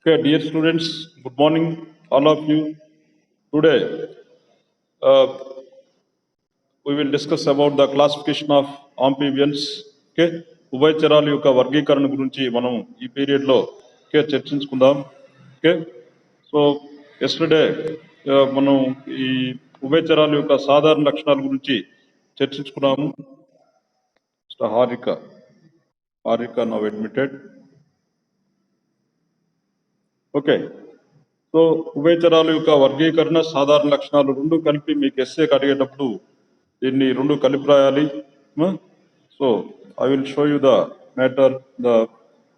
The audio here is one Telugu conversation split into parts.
Okay, dear students, good morning, all of you. Today, uh, we will discuss about the classification of amphibians. Okay, ఉభయచరాల యొక్క వర్గీకరణ గురించి మనం ఈ పీరియడ్ లో చర్చించుకుందాం. ఓకే, సో ఎస్టర్డే మనం ఈ ఉభయచరాల యొక్క సాధారణ లక్షణాల గురించి చర్చించుకున్నాము. Harika now admitted. Okay, so ఉభయచరాల యొక్క వర్గీకరణ సాధారణ లక్షణాలు రెండు కలిపి మీకు ఎస్ఏ అడిగేటప్పుడు దీన్ని రెండు కలిపి రాయాలి. So I will show you the matter the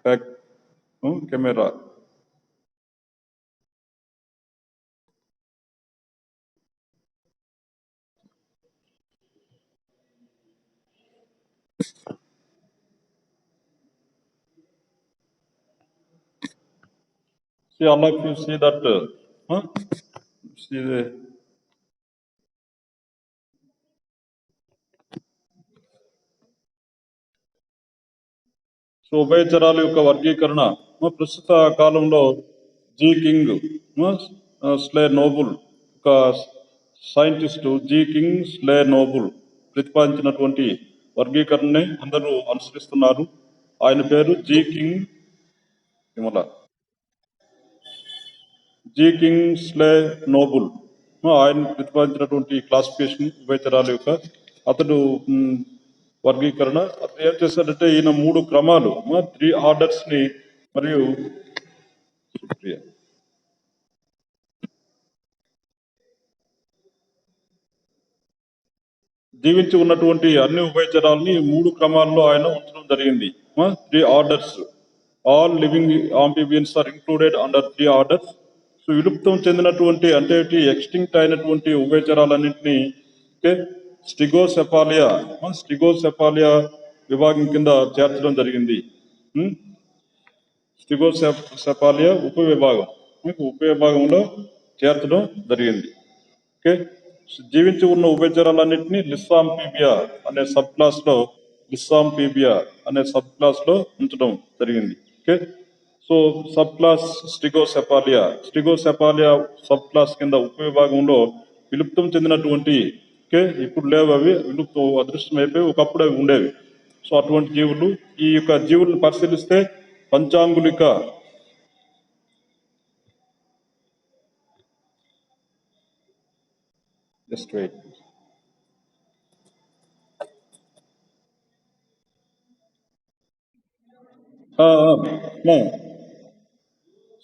fact camera. See, all of you see that see the so ఉభయచరాల యొక్క వర్గీకరణ ప్రస్తుత కాలంలో జీ కింగ్ స్లే నోబుల్ ఒక scientist G Kingsley Noble ప్రతిపాదించినటువంటి వర్గీకరణని అందరూ అనుసరిస్తున్నారు. ఆయన పేరు జీ కింగ్ స్లే నోబుల్. ఆయన ప్రతిపాదించినటువంటి క్లాసిఫికేషన్ ఉభయచరాల యొక్క అతడు వర్గీకరణ అతను ఏం చేశాడంటే ఈయన 3 క్రమాలు 3 ఆర్డర్స్ ని మరియు జీవించి ఉన్నటువంటి అన్ని ఉభయచరాలని 3 క్రమాల్లో ఆయన ఉంచడం జరిగింది. 3 orders. All living amphibians are included under 3 orders. So విలుప్తం చెందినటువంటి అంటే ఎక్స్టింక్ట్ అయినటువంటి ఉభయచరాలన్నింటినీ స్టిగోసెఫాలియా విభాగం కింద చేర్చడం జరిగింది. స్టిగోసెఫాలియా ఉపవిభాగంలో చేర్చడం జరిగింది. ఓకే, జీవించి ఉన్న ఉభయచరాలన్నింటినీ లిస్సాంఫీబియా అనే సబ్ క్లాస్ లో ఉంచడం జరిగింది. Okay, so sub class stegocephalia sub class కింద ఉపవిభాగంలో విలుప్తం చెందినటువంటి ఇప్పుడు లేవు, అవి విలుప్తం అదృష్టం అయిపోయి ఒకప్పుడు అవి ఉండేవి. సో అటువంటి జీవులు, ఈ యొక్క జీవులను పరిశీలిస్తే పంచాంగులిక జస్ట్ వెయిట్.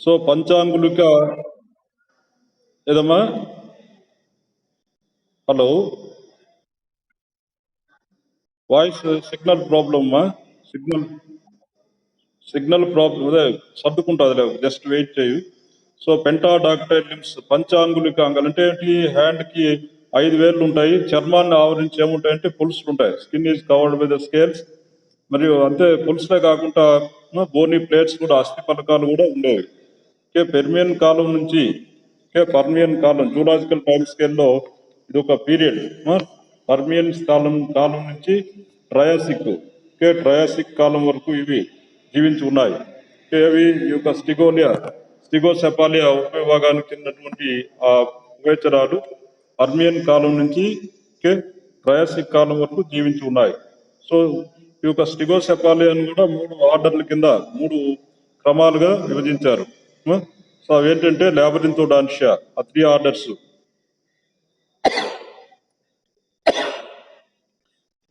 సో పంచాంగులిక ఏదమ్మా? హలో, వాయిస్ సిగ్నల్ ప్రాబ్లమ్మా? సిగ్నల్ ప్రాబ్లం అదే సర్దుకుంటుంది, జస్ట్ వెయిట్ చేయు. సో పెంటాడాక్టైల్ లింబ్స్ పంచాంగులిక అంగాలు అంటే ఏంటి? హ్యాండ్ కి 5 వేళ్ళు ఉంటాయి. చర్మాన్ని ఆవరించి ఏముంటాయంటే పులుసులు ఉంటాయి. Skin is covered by the scales. మరియు అంతే పులుసులే కాకుండా బోనీ ప్లేట్స్ కూడా, అస్థి పలకాలు కూడా ఉండేవి. పెర్మియన్ కాలం నుంచి పర్మియన్ కాలం జూలాజికల్ టైం స్కేల్లో ఇది ఒక పీరియడ్. పర్మియన్ కాలం నుంచి ట్రయాసిక్ కాలం వరకు ఇవి జీవించి ఉన్నాయి. ఇవి ఈ యొక్క స్టిగోసెఫాలియా ఉపవిభాగానికి చెందినటువంటి ఆ ఉభయచరాలు పర్మియన్ కాలం నుంచి ట్రయాసిక్ కాలం వరకు జీవించి ఉన్నాయి. సో ఈ యొక్క స్టిగోసెఫాలియాను కూడా 3 ఆర్డర్ల కింద 3 క్రమాలుగా విభజించారు. సో అవేంటంటే లాబరింథోడాన్షియా, ఆ 3 ఆర్డర్స్.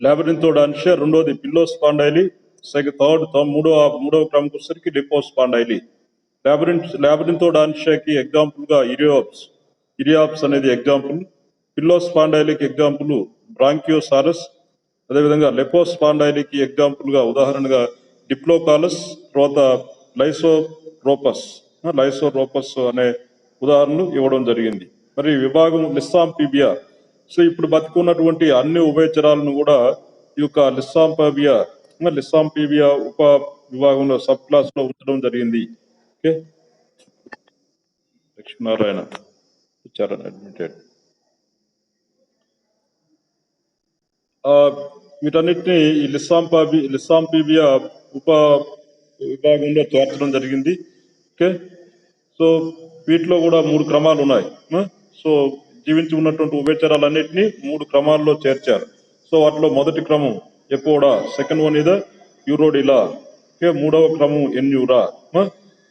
లాబరింథోడాన్షియా, రెండోది పిల్లోస్పాండైలి, మూడవ క్రమం వచ్చేసరికి లిపోస్పాండైలి. లాబరింథోడాన్షియాకి ఎగ్జాంపుల్ గా ఇరియాప్స్ అనేది ఎగ్జాంపుల్. పిల్లోస్పాండైలికి ఎగ్జాంపుల్ బ్రాంకియోసారస్. అదేవిధంగా లెపోస్పాండైలికి ఎగ్జాంపుల్ గా ఉదాహరణగా డిప్లోకాలస్, తర్వాత లైసోరోపస్ అనే ఉదాహరణలు ఇవ్వడం జరిగింది. మరి విభాగం లిస్సాంఫీబియా. సో ఇప్పుడు బతికున్నటువంటి అన్ని ఉభయచరాలను కూడా ఈ యొక్క లిస్సాంఫీబియా ఉప విభాగంలో సబ్ క్లాస్ లో ఉంచడం జరిగింది. Okay, Lakshminarayana admitted. వీటన్నిటిని ఈ లిస్సాంఫీబియా ఉప విభాగంలో చేర్చడం జరిగింది. ఓకే, సో వీటిలో కూడా 3 క్రమాలు ఉన్నాయి. సో జీవించి ఉన్నటువంటి ఉభయచరాలన్నింటినీ 3 క్రమాల్లో చేర్చారు. సో వాటిలో మొదటి క్రమం ఎపోడా, సెకండ్ వన్ ఇద యూరోడిలా, ఓకే, మూడవ క్రమం ఎన్యూరా.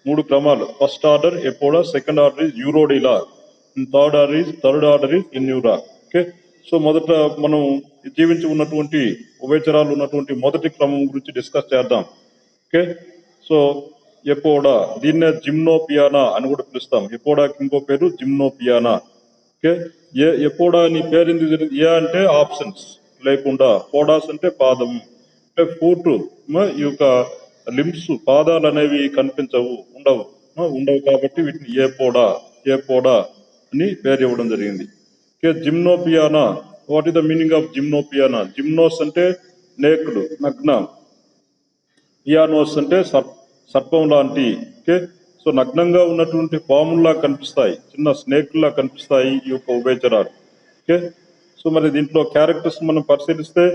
3 క్రమాలు. First order apoda, second order is urodela, third order is anura. Okay, so మొదట మనం జీవించి ఉన్నటువంటి ఉభయచరాలు ఉన్నటువంటి మొదటి క్రమం గురించి డిస్కస్ చేద్దాం. ఓకే, సో ఎపోడా, దీన్నే జిమ్నోపియానా అని కూడా పిలుస్తాం. ఎపోడాకి ఇంకో పేరు జిమ్నోపియానా. ఓకే, ఎపోడా అని పేరు ఎందుకు జరిగింది? ఏ అంటే ఆప్షన్స్ లేకుండా, పోడాస్ అంటే పాదము, అంటే ఫూట్, ఈ యొక్క లింబ్స్ పాదాలు అనేవి కనిపించవు, ఉండవు కాబట్టి వీటిని ఏపోడా అని పేరు ఇవ్వడం జరిగింది. Okay, gymnophiona. What is the meaning of gymnophiona? Gymnos అంటే నేకుడు, నగ్న. పియానోస్ అంటే సర్పం లాంటి. ఓకే, సో నగ్నంగా ఉన్నటువంటి పాముల్లా కనిపిస్తాయి, చిన్న స్నేక్లా కనిపిస్తాయి ఈ యొక్క ఉభయచరాలు. ఓకే, సో మరి దీంట్లో క్యారెక్టర్స్ మనం పరిశీలిస్తే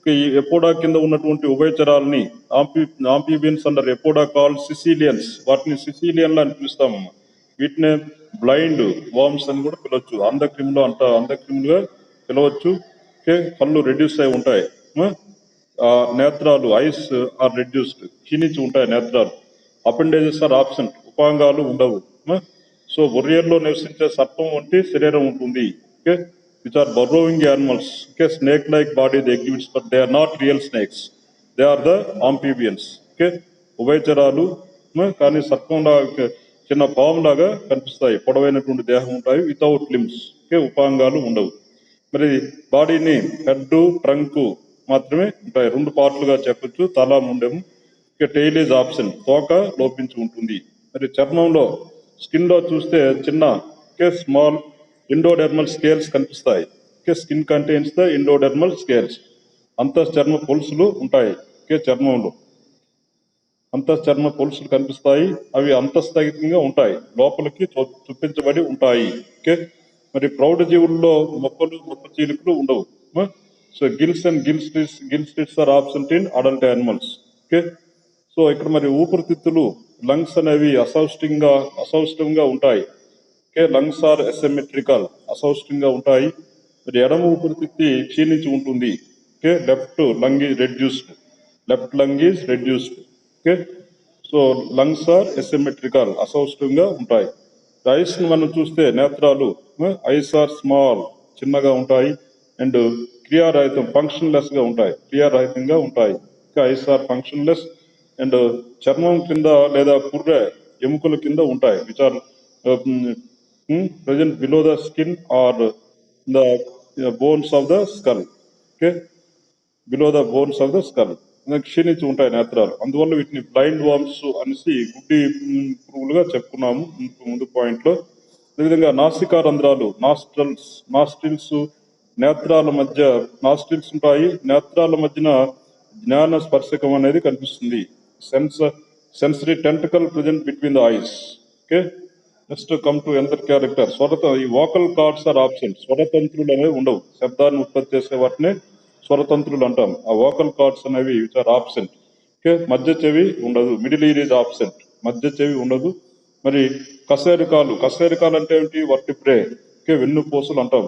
ఈ ఎపోడా కింద ఉన్నటువంటి ఉభయచరాలని ఆంఫీబియన్స్ అంటారు. ఎపోడా కాల్ సిసిలియన్స్, వాటిని సిసిలియన్లు అని పిలుస్తాము. వీటిని బ్లైండ్ వార్మ్స్ అని కూడా పిలవచ్చు, అంధక్రిములుగా పిలవచ్చు. ఓకే, కళ్ళు రెడ్యూస్ అయి ఉంటాయి, నేత్రాలు ఐస్ ఆర్ రెడ్యూస్డ్, క్షీణించి ఉంటాయి నేత్రాలు. అపెండేజెస్ ఆర్ ఆబ్సెంట్, ఉపాంగాలు ఉండవు. సో ఒరియర్లో నివసించే సర్పం వంటి శరీరం ఉంటుంది. Okay, which are burrowing animals. Okay, snake like body the exhibits, but they are not real snakes, they are the amphibians. Okay, ఉభయచరాలు కానీ సర్పంలాగా, చిన్న పాములాగా కనిపిస్తాయి, పొడవైనటువంటి దేహం ఉంటాయి, వితౌట్ లిమ్స్. ఓకే, ఉపాంగాలు ఉండవు. మరి బాడీని హెడ్, ట్రంక్ మాత్రమే ఉంటాయి, 2 పార్ట్లుగా చెప్పొచ్చు, తల, ముండెము. ఇక టెయిల్ ఈజ్ ఆబ్సెంట్, తోక లోపించి ఉంటుంది. మరి చర్మంలో, స్కిన్ లో చూస్తే చిన్న, స్మాల్ ఎండోడెర్మల్ స్కేల్స్ కనిపిస్తాయి. Skin contains the endodermal scales. అంతఃచర్మ పొలుసులు ఉంటాయి. చర్మంలో అంతఃచర్మ పొలుసులు కనిపిస్తాయి, అవి అంతస్థగితంగా ఉంటాయి, లోపలికి చొప్పించబడి ఉంటాయి. ఓకే, మరి ప్రౌఢ జీవుల్లో మొప్పలు, మొప్ప చీలికలు ఉండవు. So gills and gill slits are absent in adult animals. Okay, so ఇక్కడ మరి ఊపిరితిత్తులు, లంగ్స్ అనేవి అసౌష్ఠంగా ఉంటాయి. ఓకే, లంగ్స్ ఆర్ అసిమెట్రికల్, అసౌష్ఠంగా ఉంటాయి. మరి ఎడమ ఊపిరితిత్తి క్షీణించి ఉంటుంది. Okay, left lung is reduced. Okay, so lungs are asymmetrical, అసౌష్ఠంగా ఉంటాయి. ఐస్ ని మనం చూస్తే, నేత్రాలు ఐస్ ఆర్ స్మాల్, చిన్నగా ఉంటాయి, అండ్ క్రియారహితం, ఫంక్షన్లెస్ గా ఉంటాయి, క్రియారహితంగా ఉంటాయి. ఐస్ ఆర్ ఫంక్షన్లెస్, అండ్ చర్మం కింద లేదా పుర్రె ఎముకల కింద ఉంటాయి, which are present below the skin or the bones of the skull. Okay, below the bones of the skull. క్షీణించి ఉంటాయి నేత్రాలు. అందువల్ల వీటిని బ్లైండ్ వార్మ్స్ అనేసి గుడ్డి పురుగులుగా చెప్పుకున్నాము ముందు పాయింట్ లో. అదేవిధంగా నాసికా రంధ్రాలు, నాస్ట్రిల్స్, నేత్రాల మధ్య నాస్ట్రిల్స్ ఉంటాయి, నేత్రాల మధ్యన జ్ఞాన స్పర్శకం అనేది కనిపిస్తుంది. Sensory tentacle present between the eyes. Okay, next come to another character. ఈ వోకల్ కార్డ్స్ ఆర్ ఆబ్సెంట్, స్వరతంత్రులు అనేవి ఉండవు, శబ్దాన్ని ఉత్పత్తి చేసే వాటిని స్వరతంత్రులు అంటాం. ఆ వోకల్ కార్డ్స్ అనేవి విచ్ ఆర్ ఆబ్సెంట్. ఓకే, మధ్య చెవి ఉండదు, మిడిల్ ఇయర్ ఈజ్ ఆబ్సెంట్, మధ్య చెవి ఉండదు. మరి కశేరుకాలు అంటే ఏమిటి? వర్టిబ్రే. ఓకే, వెన్నుపూసలు అంటాం.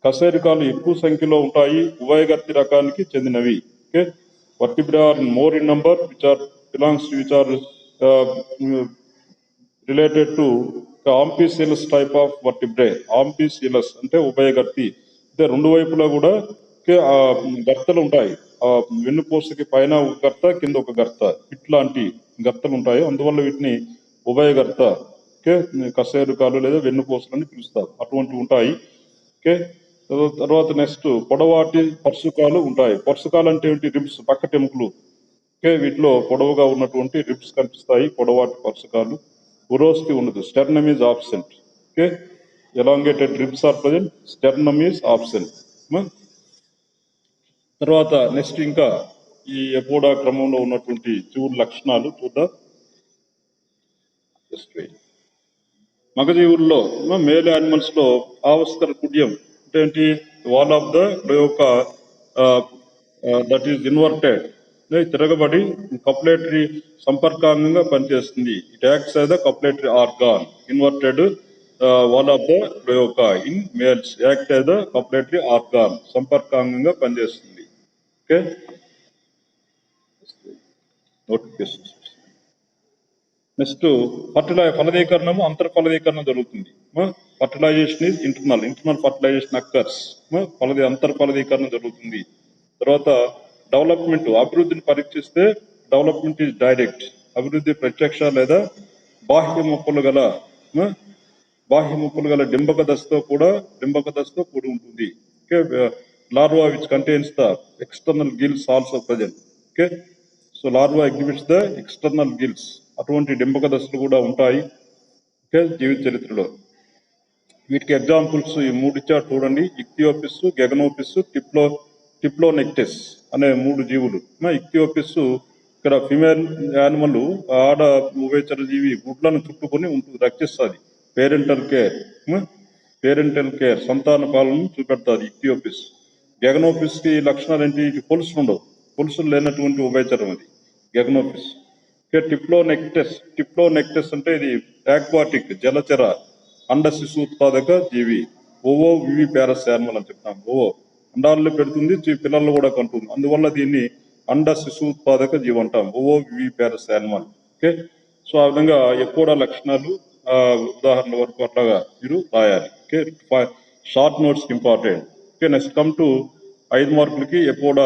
కశేరుకాలు ఎక్కువ సంఖ్యలో ఉంటాయి, ఉభయగర్తి రకానికి చెందినవి. Okay, vertebrae are more in number, which are related to amphicoelous type of vertebrae. Amphicoelous అంటే ఉభయగర్తి, అంటే 2 వైపులా కూడా గర్తలు ఉంటాయి. వెన్నుపూసకి పైన ఒక గర్త, కింద ఒక గర్త, ఇట్లాంటి గర్తలు ఉంటాయి. అందువల్ల వీటిని ఉభయగర్త, ఓకే, కశేరుకాలు లేదా వెన్నుపూసలు అని పిలుస్తారు. అటువంటివి ఉంటాయి. ఓకే, తర్వాత నెక్స్ట్ పొడవాటి పర్సుకాలు ఉంటాయి. పర్సుకాలు అంటే ఏంటి? రిబ్స్, పక్కటెముకలు. ఓకే, వీటిలో పొడవుగా ఉన్నటువంటి రిబ్స్ కనిపిస్తాయి, పొడవాటి పర్సుకాలు. ఉరోస్కి ఉండదు, sternum is absent. Okay, elongated ribs are present, sternum is absent. తర్వాత నెక్స్ట్ ఇంకా ఈ ఎపోడా క్రమంలో ఉన్నటువంటి జీవుల లక్షణాలు చూద్దాం. మగజీవుల్లో, మేల్ యానిమల్స్ లో ఆవస్కర కుడ్యం అంటే ఏంటి? వాల్ ఆఫ్ ద యొక్క దట్ ఈస్ ఇన్వర్టెడ్. తిరగబడి కపులేటరీ సంపర్కాంగంగా పనిచేస్తుంది. It acts as the copulatory organ. Inverted wall of the cloaca in males act as the copulatory organ. సంపర్కాంగంగా పనిచేస్తుంది. Okay, notifications. నెక్స్ట్ ఫలదీకరణము అంతర్ఫలదీకరణం జరుగుతుంది. Fertilization is internal fertilization occurs. అంతర్ఫలదీకరణం జరుగుతుంది. తర్వాత డెవలప్మెంట్, అభివృద్ధిని పరీక్షిస్తే డెవలప్మెంట్ ఈజ్ డైరెక్ట్. అభివృద్ధి ప్రత్యక్ష లేదా బాహ్య ముప్పులు గల డింబక దశతో కూడి ఉంటుంది. Okay, larva which contains the external gills also present. Okay, so larva exhibits the external gills. అటువంటి డింబక దశలు కూడా ఉంటాయి. ఓకే, జీవిత చరిత్రలో. వీటికి ఎగ్జాంపుల్స్ ఈ 3 ఇచ్చారు చూడండి. ఇక్థియోపిస్, గెగనోపిస్, టిప్లోనెక్టిస్ అనే 3 జీవులు. ఇక్థియోపిస్ ఇక్కడ ఫిమేల్ యానిమల్, ఆడ ఉభయచర జీవి గుడ్లను చుట్టుకొని ఉంటుంది, రక్షిస్తుంది. పేరెంటల్ కేర్ సంతాన పాలన చూపెడుతుంది ఇక్థియోపిస్. గెగనోపిస్ కి లక్షణాలు ఏంటి? పొలుసులు ఉండవు, పొలుసులు లేనటువంటి ఉభయచరం అది గెగనోపిస్. టిప్లోనెక్టిస్ అంటే ఇది ఆక్వాటిక్ జలచర అండ శిశుత్పాదక జీవి. ఓవో వివి ప్యారస్ యానిమల్ అని చెప్తాం. ఓవో అండాలను పెడుతుంది, పిల్లలు కూడా కంటుంది. అందువల్ల దీన్ని అండ శిశుత్పాదక జీవి అంటాం, ovoviviparous animal. Okay, so ఆ విధంగా ఎక్కువ లక్షణాలు ఉదాహరణ వరకు అట్లాగా మీరు రాయాలి. Okay, short notes important. Okay, next come to 5 మార్కులకి ఎప్పుడు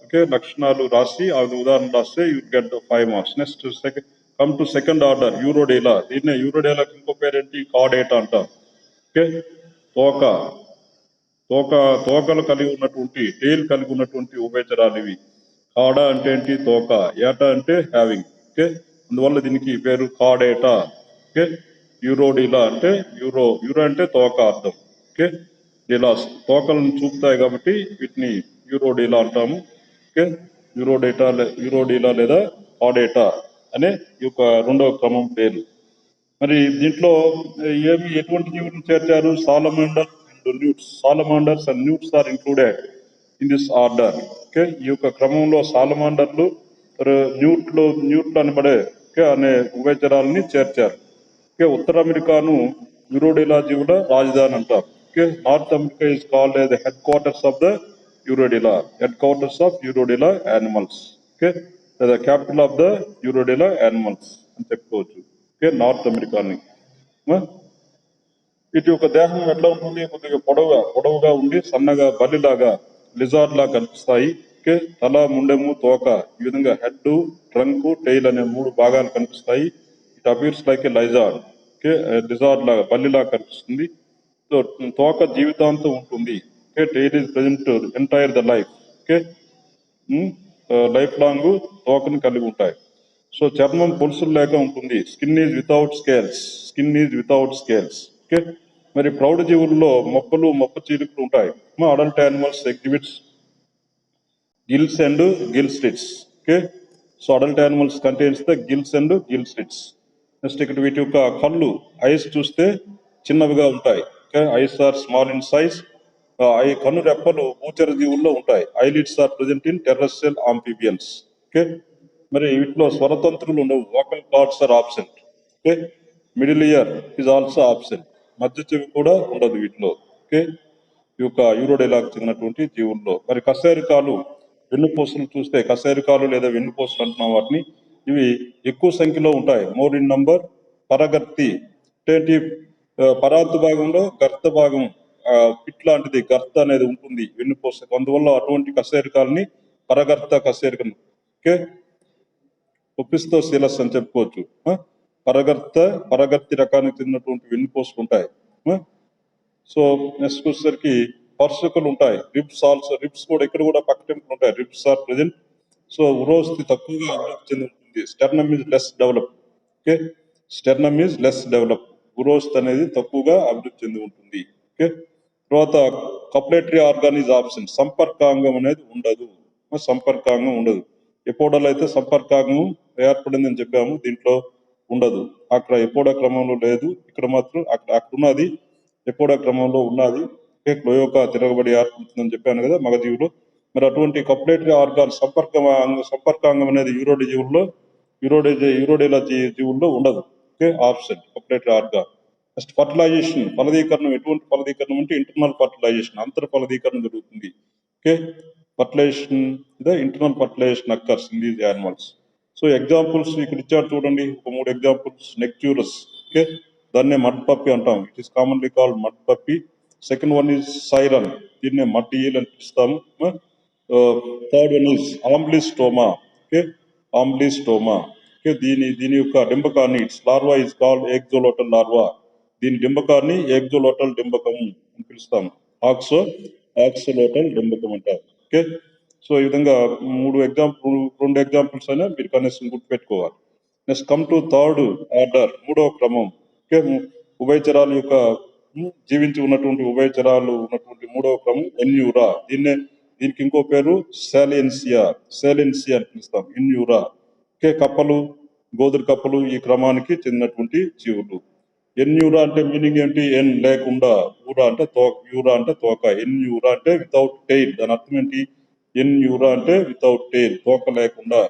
ఓకే లక్షణాలు రాసి ఆ ఉదాహరణ రాస్తే you get 5 marks. Next come to second order urodela. దీన్నే యూరోడేలాకి ఇంకో పేరేంటి? కార్డేటా అంటాం. ఓకే, తోకలు కలిగి ఉన్నటువంటి, టెయిల్ కలిగి ఉన్నటువంటి ఉభయచరాలు ఇవి. కాడా అంటే ఏంటి? తోక. ఏటా అంటే హ్యావింగ్. ఓకే, అందువల్ల దీనికి పేరు కార్డేటా. ఓకే, యూరోడీలా అంటే యూరో అంటే తోక అర్థం. ఓకే, డిలాస్ తోకలను చూపుతాయి కాబట్టి వీటిని యూరోడీలా అంటాము. ఓకే, యూరోడీలా లేదా కార్డేటా అనే ఈ యొక్క 2వ క్రమం పేరు. మరి దీంట్లో ఎటువంటి జీవులను చేర్చారు? Salamanders and newts are included in this order. Okay, ఈ యొక్క క్రమంలో సాలమాండర్లు, న్యూట్లు అనబడే అనే ఉభయచరాలని చేర్చారు. ఓకే, ఉత్తర అమెరికాను యూరోడేలా జీవుల రాజధాని అంటారు. Okay, North America is called as the headquarters of the urodela animals. Okay, లేదా capital of the urodela animals అని చెప్పుకోవచ్చు. ఓకే, నార్త్ అమెరికాని. వీటి యొక్క దేహం ఎట్లా ఉంటుంది? కొద్దిగా పొడవుగా ఉండి సన్నగా బల్లిలాగా లిజార్డ్ లాగా కనిపిస్తాయి. ఓకే, తల, ముండెము, తోక ఈ విధంగా హెడ్, ట్రంక్, టెయిల్ అనే 3 భాగాలు కనిపిస్తాయి. It appears like a lizard. Okay, lizard లాగా బల్లిలాగా కనిపిస్తుంది. సో తోక జీవితాంతం ఉంటుంది. Okay, tail is present entire the life. Okay, life long తోకను కలిగి ఉంటాయి. సో చర్మం పొలుసులు లేక ఉంటుంది. Skin is without scales. Okay, మరి ప్రౌఢ జీవుల్లో మొప్ప చీలికలు ఉంటాయి. Adult animals exhibits gills and gill slits. Okay, so adult animals contains the gills and gill slits. Next ఇక్కడ వీటి యొక్క కళ్ళు, ఐస్ చూస్తే చిన్నవిగా ఉంటాయి. Okay, eyes are small in size. కన్ను రెప్పలు భూచర జీవుల్లో ఉంటాయి. Eyelids are present in terrestrial amphibians. Okay, మరి వీటిలో స్వరతంత్రులు ఉండవు. Vocal cords are absent. Okay, middle ear is also absent. మధ్య చెవి కూడా ఉండదు వీటిలో. ఓకే, ఈ యొక్క యూరోడేలాకు చెందినటువంటి జీవుల్లో. మరి కశేరుకాలు, వెన్నుపూసలు చూస్తే కశేరుకాలు లేదా వెన్నుపూసలు అంటున్నాం వాటిని. ఇవి ఎక్కువ సంఖ్యలో ఉంటాయి. More in number. పరగర్తి అంటే పరాంత భాగంలో గర్త భాగం పిట్ లాంటిది గర్త అనేది ఉంటుంది వెన్నుపూసకు. అందువల్ల అటువంటి కశేరుకాలని పరగర్త కశేరుకం. ఓకే, ఒపిస్తోసిలస్ అని చెప్పుకోవచ్చు. పరగర్తి రకానికి చెందినటువంటి వెన్నుపూసలు ఉంటాయి. సో నెక్స్ట్ వచ్చేసరికి పర్సుకలు ఉంటాయి. రిబ్స్ కూడా ఇక్కడ కూడా పక్కటెంపులు ఉంటాయి. Ribs are present. సో ఉరోస్థి తక్కువగా అభివృద్ధి చెంది ఉంటుంది. Sternum is less develop. Okay, sternum is less develop. ఉరోస్థి అనేది తక్కువగా అభివృద్ధి చెంది ఉంటుంది. ఓకే, తర్వాత కపులేటరీ ఆర్గాన్ ఈజ్ ఆబ్సెంట్. సంపర్కాంగం అనేది ఉండదు. ఎపోడాలో అయితే సంపర్కాంగం ఏర్పడిందని చెప్పాము, దీంట్లో ఉండదు. అక్కడ ఎపోడా క్రమంలో లేదు, ఇక్కడ మాత్రం అక్కడ ఉన్నది, ఎపోడా క్రమంలో ఉన్నది. క్లోయోకా తిరగబడి ఏర్పడుతుందని చెప్పాను కదా మగజీవులు. మరి అటువంటి కపులేటరీ ఆర్గాన్ సంపర్కాంగం అనేది యూరోడి జీవుల్లో యూరోడేలా జీవుల్లో ఉండదు. Okay, absent copulatory organ. Next fertilization, ఫలదీకరణం. ఎటువంటి ఫలదీకరణం అంటే ఇంటర్నల్ ఫర్టిలైజేషన్, అంతర ఫలదీకరణం జరుగుతుంది. Okay, fertilization, internal fertilization occurs in these animals. So examples ఇక్కడ ఇచ్చారు చూడండి, ఒక 3 ఎగ్జాంపుల్స్. నెక్ట్యూరస్, ఓకే, దాన్నే మడ్ పప్పి అంటాం. It is commonly called mud puppy. Second one is siren, దీన్నే మడ్ ఈల్ అని పిలుస్తాము. Third one is ambystoma. Okay, ambystoma. Okay, దీని యొక్క డింబకాన్ని, its larva is called ఎగ్జోలోటల్ larva. దీని డింబకాన్ని ఎగ్జోలోటల్ డింబకం అని పిలుస్తాము. ఆక్సోలోటల్ డింబకం అంటారు. ఓకే, సో ఈ విధంగా 2 ఎగ్జాంపుల్స్ అయినా మీరు కనీసం గుర్తుపెట్టుకోవాలి. Next come to third order, 3వ క్రమం. ఓకే, ఉభయచరాల యొక్క జీవించి ఉన్నటువంటి ఉభయచరాలు ఉన్నటువంటి 3వ క్రమం ఎన్యూరా. దీనికి ఇంకో పేరు సాలియన్సియా అని పిలుస్తాం, ఎన్యూరా. ఓకే, కప్పలు, గోధుర కప్పలు ఈ క్రమానికి చెందినటువంటి జీవులు. ఎన్యూరా అంటే మీనింగ్ ఏంటి? ఎన్ లేకుండా, ఊరా అంటే తోక, యూరా అంటే తోక. ఎన్యూరా అంటే వితౌట్ టెయిల్. దాని అర్థం ఏంటి? ఎన్యూరా అంటే వితౌట్ టెయిల్, తోక లేకుండా.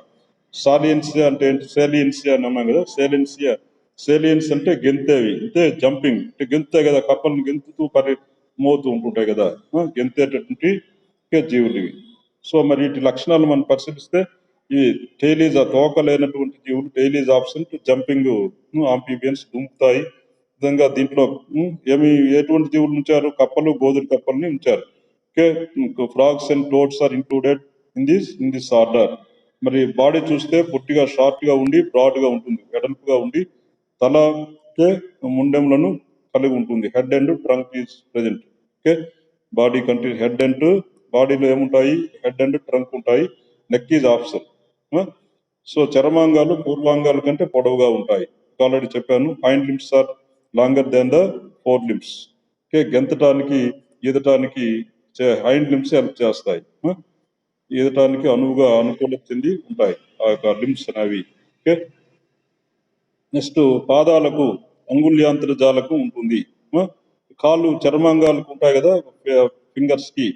సాలియన్సియా అంటే ఏంటి? సేలియన్సియా అని అన్నాం కదా, సేలియన్స్ అంటే గెంతేవి, అంటే జంపింగ్, అంటే గెంతే కదా, కప్పలను గెంతుతూ మోతూ ఉంటుంటాయి కదా, గెంతేటటువంటి జీవులు ఇవి. సో మరి వీటి లక్షణాలు మనం పరిశీలిస్తే, ఈ టెయిలీజ్, తోక లేనటువంటి జీవులు, టెయిలీజ్ ఆబ్సెంట్, జంపింగ్ ఆంఫిబియన్స్, దుంకుతాయి. విధంగా దీంట్లో ఎటువంటి జీవులు ఉంచారు? కప్పలు, గోధుర కప్పల్ని ఉంచారు. Okay, frogs and toads are included in this order. మరి బాడీ చూస్తే పొట్టిగా, షార్ట్ గా ఉండి, బ్రాడ్ గా ఉంటుంది, వెడల్పుగా ఉండి, తల, ఓకే, ముండెములను కలిగి ఉంటుంది. Head and trunk is present. Okay, body కంటే హెడ్ అండ్, బాడీలో ఏముంటాయి? హెడ్ అండ్ ట్రంక్ ఉంటాయి. Neck is option. సో చర్మాంగాలు పూర్వాంగాల కంటే పొడవుగా ఉంటాయి. ఆల్రెడీ చెప్పాను, hind limbs are longer than the fore limbs. Okay, గెంతటానికి, ఈదటానికి హైండ్ లింబ్స్ హెల్ప్ చేస్తాయి. ఈదటానికి అనుకూలత చెంది ఉంటాయి ఆ యొక్క లింబ్స్ అనేవి. ఓకే, నెక్స్ట్ పాదాలకు అంగుళ్యాంతర జాలకు ఉంటుంది. కాళ్ళు చర్మాంగాలకు ఉంటాయి కదా, ఫింగర్స్ కి,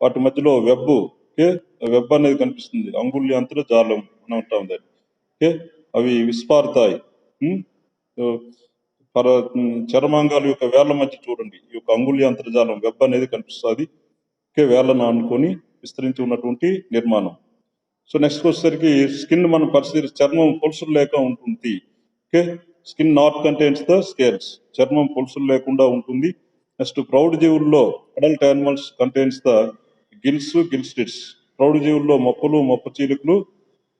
వాటి మధ్యలో వెబ్, ఓకే, వెబ్ అనేది కనిపిస్తుంది, అంగుళ్యాంతర జాలం అని అంటాం దాన్ని. ఓకే, అవి విస్పారుతాయి. చర్మాంగాల యొక్క వేళ్ల మధ్య చూడండి, ఈ యొక్క అంగుళ్యాంతర జాలం, వెబ్ అనేది కనిపిస్తుంది. ఓకే, వేళ్లను ఆనుకొని విస్తరించి ఉన్నటువంటి నిర్మాణం. సో నెక్స్ట్ వచ్చేసరికి స్కిన్ మనం చర్మం పొలుసులు లేక ఉంటుంది. Okay, skin not contains the scales, చర్మం పొలుసులు లేకుండా ఉంటుంది. నెక్స్ట్ ప్రౌఢ జీవుల్లో, adult animals contains the gills, gill slits. ప్రౌఢ జీవుల్లో మొప్పలు, మొప్ప చీలికలు,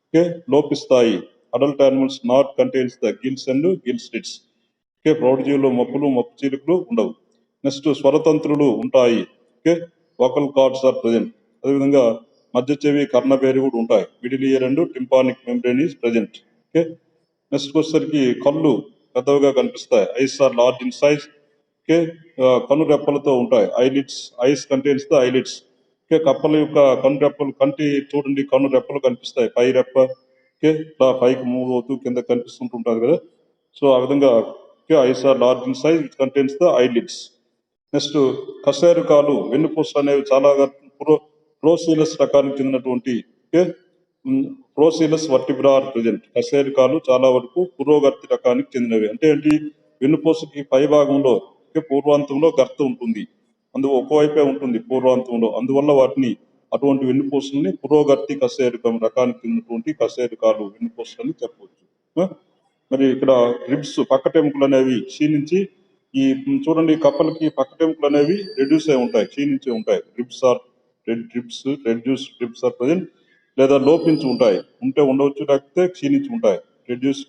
ఓకే, లోపిస్తాయి. Adult animals not contains the gills and gill slits. Okay, ప్రౌఢ జీవుల్లో మొప్పలు, మొప్ప చీలికలు ఉండవు. నెక్స్ట్ స్వరతంత్రులు ఉంటాయి. Okay, vocal cords are present. అదేవిధంగా మధ్య చెవి, కర్ణబేరి కూడా ఉంటాయి. Middle ear and tympanic membrane is present. Okay, next వచ్చేసరికి కళ్ళు పెద్దవిగా కనిపిస్తాయి. Eyes are large in size. Okay, కను రెప్పలతో ఉంటాయి. Eyes contains the eyelids. Okay, కప్పల యొక్క కను రెప్పలు, కంటి చూడండి, కను రెప్పలు కనిపిస్తాయి, పై రెప్ప. ఓకే, ఇట్లా పైకి మూవ్ అవుతూ కింద కనిపిస్తుంటుంటారు కదా. సో ఆ విధంగా, okay, eyes are large in size, which contains the eyelids. Next కశేరుకాలు, వెన్నుపూసలు అనేవి చాలా ప్రోసీలస్ రకానికి చెందినటువంటి, okay, procoelous vertebra are present. కశేరుకాలు చాలా వరకు పురోగర్తి రకానికి చెందినవి. అంటే ఏంటి? వెన్నుపూసకి పై భాగంలో, ఓకే, పూర్వాంతంలో గర్త ఉంటుంది, ఒకవైపే ఉంటుంది పూర్వాంతంలో. అందువల్ల వాటిని, అటువంటి వెన్నుపూసల్ని పురోగర్తి కశేరుకం రకానికి చెందినటువంటి కశేరుకాలు, వెన్నుపూసలని చెప్పవచ్చు. మరి ఇక్కడ రిబ్స్, పక్కటెముకలు అనేవి క్షీణించి, ఈ చూడండి, కప్పలకి పక్కటెముకలు అనేవి రెడ్యూస్ అయి ఉంటాయి, క్షీణించి ఉంటాయి. Ribs are reduce ribs are present, లేదా లోపించి ఉంటాయి, ఉండవచ్చు, లేకపోతే క్షీణించి ఉంటాయి, రెడ్యూస్.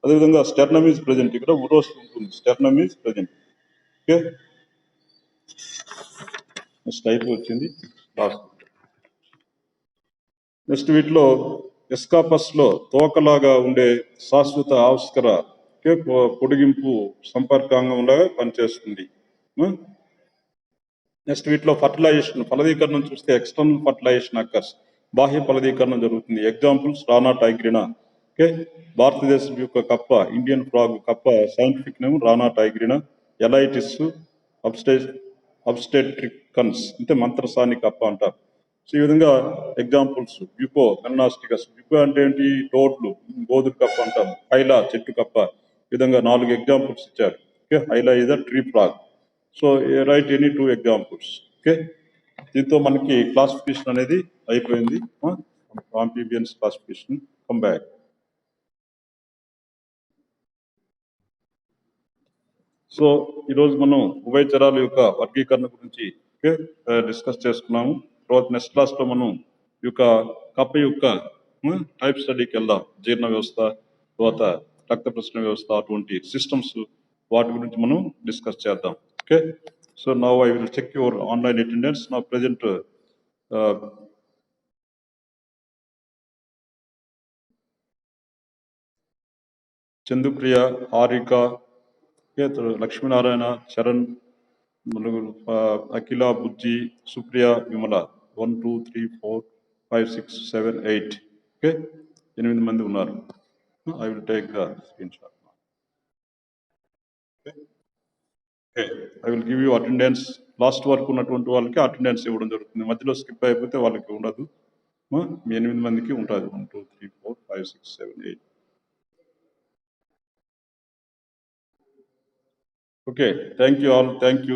అదేవిధంగా స్టెర్నమ్ ఈజ్ ప్రెజెంట్, ఇక్కడ ఉరోస్ ఉంటుంది, sternum is present. Okay, next type వచ్చింది లాస్ట్. నెక్స్ట్ వీటిలో ఎస్కాపస్ లో తోకలాగా ఉండే శాశ్వత ఆవిష్కర, పొడిగింపు సంపర్కాంగంలాగా పనిచేస్తుంది. నెక్స్ట్ వీటిలో ఫర్టిలైజేషన్, ఫలదీకరణం చూస్తే ఎక్స్టర్నల్ ఫర్టిలైజేషన్ అక్కర్స్, బాహ్య ఫలదీకరణం జరుగుతుంది. ఎగ్జాంపుల్స్ రానా టైగ్రినా. ఓకే, భారతదేశం యొక్క కప్ప, ఇండియన్ ఫ్రాగ్ కప్ప సైంటిఫిక్ నేమ్ రానా టైగ్రినా. ఎలైటిస్ అబ్స్టెట్రికన్స్ అంటే మంత్రసాని కప్ప అంటారు. సో ఈ విధంగా ఎగ్జాంపుల్స్ యుకో కన్నాస్టికస్. యుకో అంటే ఏంటి? టోడ్లు, గోధుమ కప్ప అంటాం, హైలా చెట్టు కప్ప. ఈ విధంగా 4 ఎగ్జాంపుల్స్ ఇచ్చారు. Okay, hyla is a tree frog. So write any 2 examples. Okay, దీంతో మనకి క్లాసిఫికేషన్ అనేది అయిపోయింది. Amphibians classification. Come back. So ఈరోజు మనం ఉభయచరాల యొక్క వర్గీకరణ గురించి డిస్కస్ చేసుకున్నాము. తర్వాత నెక్స్ట్ క్లాస్లో మనం ఈ యొక్క కప్ప యొక్క టైప్ స్టడీకి వెళ్దాం. జీర్ణ వ్యవస్థ, తర్వాత రక్త ప్రసరణ వ్యవస్థ, అటువంటి సిస్టమ్స్, వాటి గురించి మనం డిస్కస్ చేద్దాం. Okay, so now I will check your online attendance. నా ప్రెజెంట్ చందుప్రియ, హారిక, లక్ష్మీనారాయణ, చరణ్, అఖిల, బుజ్జి, సుప్రియ, విమల. 1 2 3 4 5 6 7 8. ఓకే, 8 మంది ఉన్నారు. I will take the screenshot. Okay, I will give you attendance. Last వరకు ఉన్నటువంటి వాళ్ళకి అటెండెన్స్ ఇవ్వడం జరుగుతుంది. మధ్యలో స్కిప్ అయిపోతే వాళ్ళకి ఉండదు. మీ 8 మందికి ఉంటుంది. 1 2 3 4 5 6 7 8. Okay, thank you all. Thank you.